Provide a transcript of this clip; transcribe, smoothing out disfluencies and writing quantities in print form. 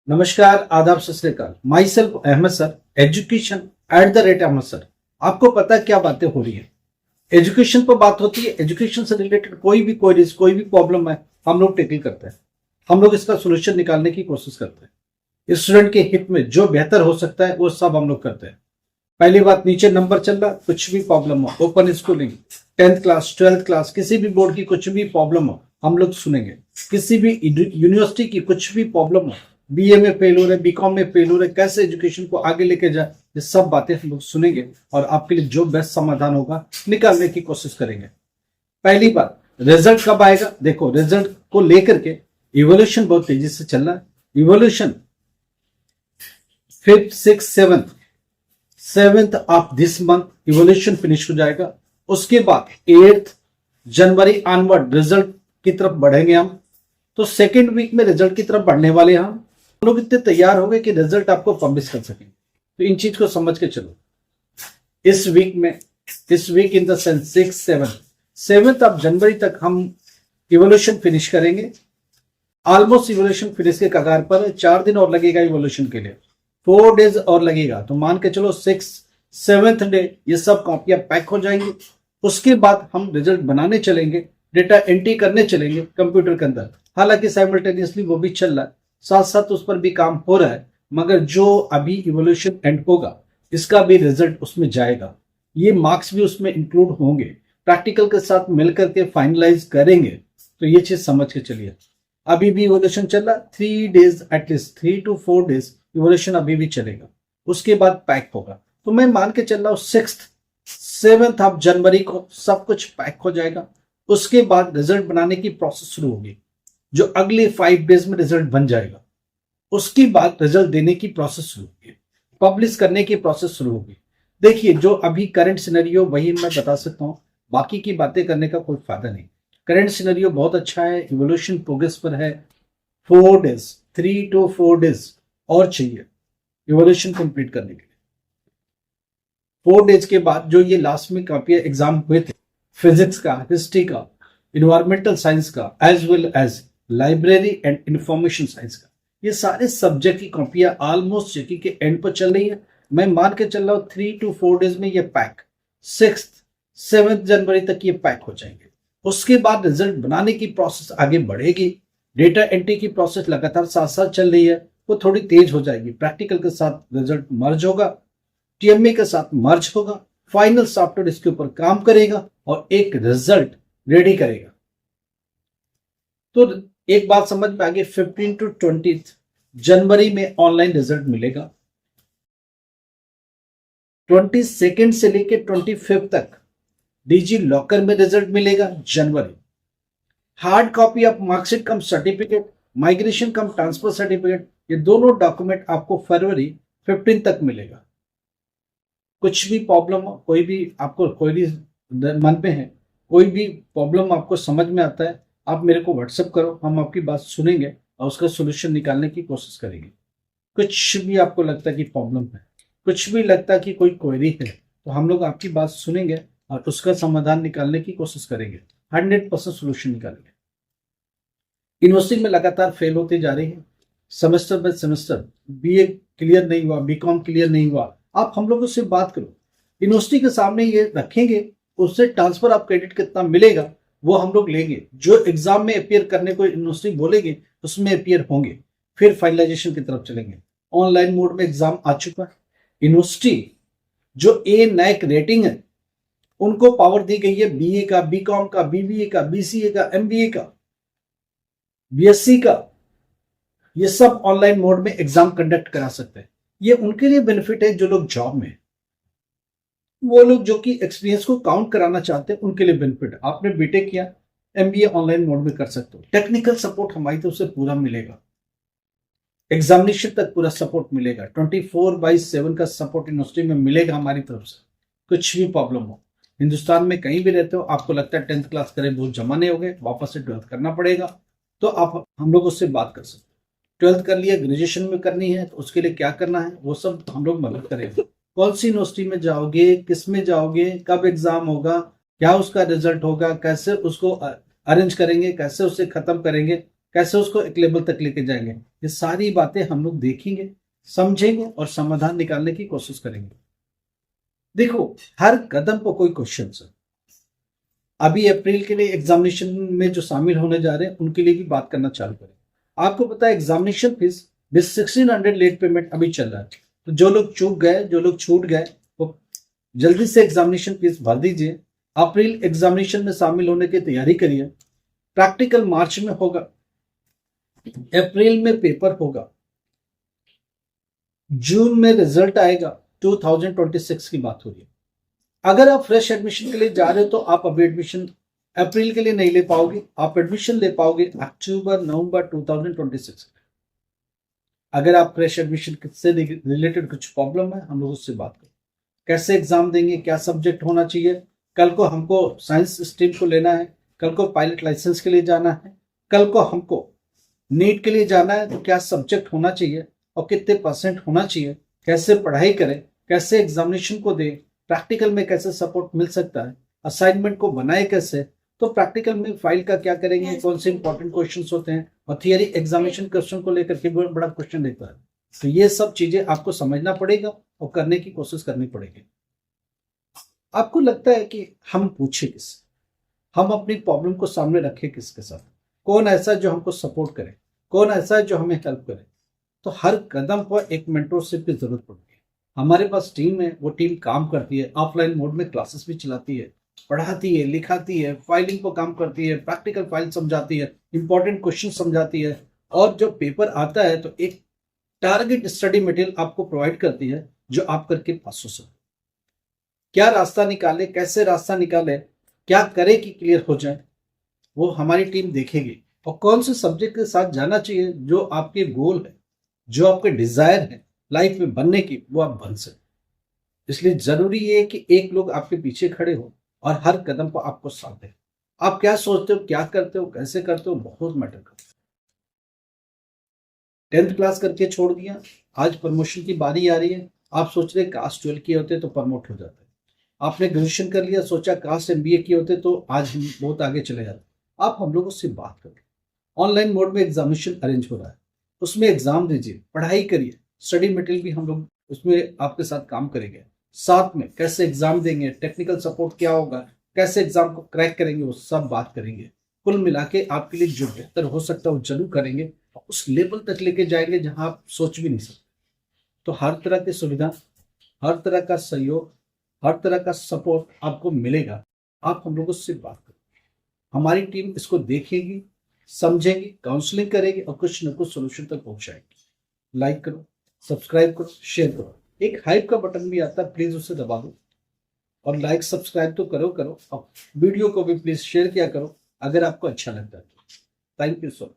नमस्कार, आदाब, सत श्री अकाल। Myself Ahmed sir, education @Ahmed sir. आपको पता है क्या बातें हो रही है? एजुकेशन पर बात होती है। एजुकेशन से रिलेटेड कोई भी क्वेरीज, कोई भी प्रॉब्लम है, हम लोग टैकल करते हैं। हम लोग इसका सोल्यूशन निकालने की कोशिश करते हैं। स्टूडेंट के हित में जो बेहतर हो सकता है वो सब हम लोग करते हैं। पहली बात, नीचे नंबर चल रहा, कुछ भी प्रॉब्लम हो, open schooling, 10th class, 12th class, किसी भी बोर्ड की कुछ भी प्रॉब्लम हो, हम लोग सुनेंगे। किसी भी यूनिवर्सिटी की कुछ भी प्रॉब्लम हो, बीए में फेल हो रहे, बीकॉम में फेल हो रहे, कैसे एजुकेशन को आगे लेके जाए, ये सब बातें हम लोग सुनेंगे और आपके लिए जो बेस्ट समाधान होगा निकालने की कोशिश करेंगे। पहली बात, रिजल्ट कब आएगा? देखो, रिजल्ट को लेकर के इवोल्यूशन बहुत तेजी से चल रहा है। Evolution 5th, 6th, 7th of this month evolution finish हो जाएगा। उसके बाद 8th जनवरी ऑनवर्ड रिजल्ट की तरफ बढ़ेंगे हम। तो सेकेंड वीक में रिजल्ट की तरफ बढ़ने वाले हैं हम लोग। इतने तैयार हो गए कि रिजल्ट आपको पब्लिश कर सकें। तो इन चीज को समझ के चलो। इस week in the sense 6th, 7th of January तक हम इवोल्यूशन फिनिश करेंगे। ऑलमोस्ट इवोल्यूशन फिनिश के कगार पर है। 4 दिन और लगेगा इवोल्यूशन के लिए, 4 डेज और लगेगा। तो मान के चलो 6th, 7th डे ये सब कॉपियां पैक हो जाएंगी। उसके बाद हम रिजल्ट बनाने चलेंगे, डेटा एंट्री करने चलेंगे कंप्यूटर के अंदर। हालांकि साइमल्टेनियसली वो भी चल रहा है, साथ साथ उस पर भी काम हो रहा है। मगर जो अभी इवोल्यूशन एंड होगा इसका भी रिजल्ट उसमें जाएगा। ये मार्क्स भी उसमें इंक्लूड होंगे। प्रैक्टिकल के साथ मिलकर के फाइनलाइज करेंगे। तो ये चीज समझ के चलिए। अभी भी इवोल्यूशन चल रहा, 3 days, at least 3 to 4 days evolution अभी भी चलेगा। उसके बाद पैक होगा। तो मैं मान के चल रहा हूँ 6th, 7th ऑफ जनवरी को सब कुछ पैक हो जाएगा। उसके बाद रिजल्ट बनाने की प्रोसेस शुरू होगी, जो अगले 5 डेज में रिजल्ट बन जाएगा। उसके बाद रिजल्ट देने की प्रोसेस शुरू होगी, पब्लिश करने की प्रोसेस शुरू होगी। देखिए, जो अभी करंट सिनेरियो वही मैं बता सकता हूँ, बाकी की बातें करने का कोई फायदा नहीं। करंट सिनेरियो बहुत अच्छा है, इवोल्यूशन प्रोग्रेस पर है। 4 डेज, 3 to 4 डेज और चाहिए इवोल्यूशन कंप्लीट करने के लिए। 4 डेज के बाद जो ये लास्ट में काफी एग्जाम हुए थे, फिजिक्स का, हिस्ट्री का, इन्वायरमेंटल साइंस का, as well as library and information science का, ये सारे सब्जेक्ट की कॉपियां ऑलमोस्ट चेकिंग के एंड पर चल रही है। मैं मान के चल रहा हूं 3 to 4 डेज में ये पैक, 6th, 7th जनवरी तक ये पैक हो जाएंगे। उसके बाद रिजल्ट बनाने की प्रोसेस आगे बढ़ेगी। डेटा एंट्री की प्रोसेस लगातार साथ साथ चल रही है, वो थोड़ी तेज हो जाएगी। प्रैक्टिकल के साथ रिजल्ट मर्ज होगा, टीएमए के साथ मर्ज होगा, फाइनल सॉफ्टवेयर इसके ऊपर काम करेगा और एक रिजल्ट रेडी करेगा। तो एक बात समझ में आ गई, 15 to 20 जनवरी में ऑनलाइन रिजल्ट मिलेगा। 22 से लेकर 25 तक डिजी लॉकर में रिजल्ट मिलेगा जनवरी। Hard copy of marksheet cum certificate, migration cum transfer certificate, ये दोनों डॉक्यूमेंट आपको फरवरी 15 तक मिलेगा। कुछ भी प्रॉब्लम हो, कोई भी आपको कोई मन पे है, कोई भी प्रॉब्लम आपको समझ में आता है, आप मेरे को व्हाट्सएप करो, हम आपकी बात सुनेंगे और उसका सोल्यूशन निकालने की कोशिश करेंगे। कुछ भी आपको लगता है कि प्रॉब्लम है, कुछ भी लगता है कि कोई क्वेरी है, तो हम लोग आपकी बात सुनेंगे और उसका समाधान निकालने की कोशिश करेंगे। 100% सोल्यूशन निकालेंगे। यूनिवर्सिटी में लगातार फेल होती जा रही है, semester by semester. BA clear नहीं हुआ, बीकॉम क्लियर नहीं हुआ, आप हम लोगों से बात करो, यूनिवर्सिटी के सामने ये रखेंगे, उससे ट्रांसफर ऑफ क्रेडिट कितना मिलेगा वो हम लोग लेंगे। जो एग्जाम में अपियर करने को यूनिवर्सिटी बोलेगी उसमें अपियर होंगे, फिर फाइनलाइजेशन की तरफ चलेंगे। ऑनलाइन मोड में एग्जाम आ चुका है। यूनिवर्सिटी जो NAAC रेटिंग है उनको पावर दी गई है बीए का, बीकॉम का, बीबीए का, बीसीए का, एमबीए का, बीएससी का, ये सब ऑनलाइन मोड में एग्जाम कंडक्ट करा सकते हैं। ये उनके लिए बेनिफिट है जो लोग जॉब में, वो लोग जो कि एक्सपीरियंस को काउंट कराना चाहते हैं उनके लिए बेनिफिट है। आपने बीटेक किया, एमबीए ऑनलाइन मोड में कर सकते हो। टेक्निकल सपोर्ट हमारी तरफ से पूरा मिलेगा, एग्जामिनेशन तक पूरा सपोर्ट मिलेगा, 24/7 का सपोर्ट यूनिवर्सिटी में मिलेगा हमारी तरफ से। कुछ भी प्रॉब्लम हो, हिंदुस्तान में कहीं भी रहते हो, आपको लगता है 10th क्लास करें बहुत जमाने हो गए, वापस से 12th करना पड़ेगा, तो आप हम लोग उससे बात कर सकते हो। 12th कर लिया, ग्रेजुएशन में करनी है तो उसके लिए क्या करना है वो सब हम लोग मदद करेंगे। कौन सी यूनिवर्सिटी में जाओगे, किस में जाओगे, कब एग्जाम होगा, क्या उसका रिजल्ट होगा, कैसे उसको अरेंज करेंगे, कैसे उसे खत्म करेंगे, कैसे उसको एक लेवल तक लेके जाएंगे, ये सारी बातें हम लोग देखेंगे, समझेंगे और समाधान निकालने की कोशिश करेंगे। देखो, हर कदम पर कोई क्वेश्चन है। अभी अप्रैल के लिए एग्जामिनेशन में जो शामिल होने जा रहे हैं उनके लिए भी बात करना चालू करें। आपको पता है एग्जामिनेशन फीस 1600 लेट पेमेंट अभी चल रहा है, तो जो लोग चूक गए, जो लोग छूट गए, वो जल्दी से एग्जामिनेशन फीस भर दीजिए। अप्रैल एग्जामिनेशन में शामिल होने की तैयारी करिए। प्रैक्टिकल मार्च में होगा, अप्रैल में पेपर होगा, जून में रिजल्ट आएगा। 2026 की बात हो रही है। अगर आप फ्रेश एडमिशन के लिए जा रहे हो तो आप अभी एडमिशन अप्रैल के लिए नहीं ले पाओगे, आप एडमिशन ले पाओगे अक्टूबर नवंबर 2026। अगर आप फ्रेश एडमिशन से रिलेटेड कुछ प्रॉब्लम है, हम लोग उससे बात करें। कैसे एग्जाम देंगे, क्या सब्जेक्ट होना चाहिए, कल को हमको साइंस स्ट्रीम को लेना है, कल को पायलट लाइसेंस के लिए जाना है, कल को हमको नीट के लिए जाना है, तो क्या सब्जेक्ट होना चाहिए और कितने परसेंट होना चाहिए, कैसे पढ़ाई करें, कैसे एग्जामिनेशन को दें, प्रैक्टिकल में कैसे सपोर्ट मिल सकता है, असाइनमेंट को बनाए कैसे, तो प्रैक्टिकल में फाइल का क्या करेंगे, कौन से इंपॉर्टेंट क्वेश्चंस होते हैं, और थियरी एग्जामिनेशन क्वेश्चन को लेकर के बड़ा क्वेश्चन रहता है। तो ये सब चीजें आपको समझना पड़ेगा और करने की कोशिश करनी पड़ेगी। आपको लगता है कि हम पूछे किस, हम अपनी प्रॉब्लम को सामने रखें किसके साथ, कौन ऐसा जो हमको सपोर्ट करे, कौन ऐसा जो हमें हेल्प करे। तो हर कदम पर एक मेंटरशिप की जरूरत पड़ती है। हमारे पास टीम है, वो टीम काम करती है, ऑफलाइन मोड में क्लासेस भी चलाती है, पढ़ाती है, लिखाती है, फाइलिंग को काम करती है, प्रैक्टिकल फाइल समझाती है, इंपॉर्टेंट क्वेश्चन समझाती है, और जब पेपर आता है तो एक टारगेट स्टडी मटेरियल आपको प्रोवाइड करती है जो आप करके पास हो सकते। क्या रास्ता निकाले, कैसे रास्ता निकाले, क्या करे कि क्लियर हो जाए, वो हमारी टीम देखेगी। और कौन से सब्जेक्ट के साथ जाना चाहिए, जो आपके गोल है, जो आपके डिजायर है लाइफ में बनने की, वो आप बन सकते। इसलिए जरूरी है कि एक लोग आपके पीछे खड़े हो और हर कदम पर आपको साथ दे। आप क्या सोचते हो, क्या करते हो, कैसे करते हो, बहुत मैटर करता है। 10th क्लास करके छोड़ दिया, आज प्रमोशन की बारी आ रही है, आप सोच रहे कास्ट 12 किए होते तो प्रमोट हो जाते। आपने ग्रेजुएशन कर लिया, सोचा कास्ट MBA किए होते तो आज हम बहुत आगे चले जाते। आप हम लोगों से बात करें। ऑनलाइन मोड में एग्जामिनेशन अरेंज हो रहा है, उसमें एग्जाम दीजिए, पढ़ाई करिए, स्टडी मटेरियल भी हम लोग उसमें आपके साथ काम करेंगे। साथ में कैसे एग्जाम देंगे, टेक्निकल सपोर्ट क्या होगा, कैसे एग्जाम को क्रैक करेंगे, वो सब बात करेंगे। कुल मिला के आपके लिए जो बेहतर हो सकता है वो जरूर करेंगे, और उस लेवल तक लेके जाएंगे जहां आप सोच भी नहीं सकते। तो हर तरह की सुविधा, हर तरह का सहयोग, हर तरह का सपोर्ट आपको मिलेगा। आप हम लोगों से बात करें, हमारी टीम इसको देखेगी, समझेगी, काउंसलिंग करेगी और कुछ न कुछ सोल्यूशन तक पहुंचाएगी। लाइक करो, सब्सक्राइब करो, शेयर करो। एक हाइप का बटन भी आता है, प्लीज उसे दबा दो, और लाइक सब्सक्राइब तो करो करो, और वीडियो को भी प्लीज शेयर किया करो अगर आपको अच्छा लगता है। Thank you so much.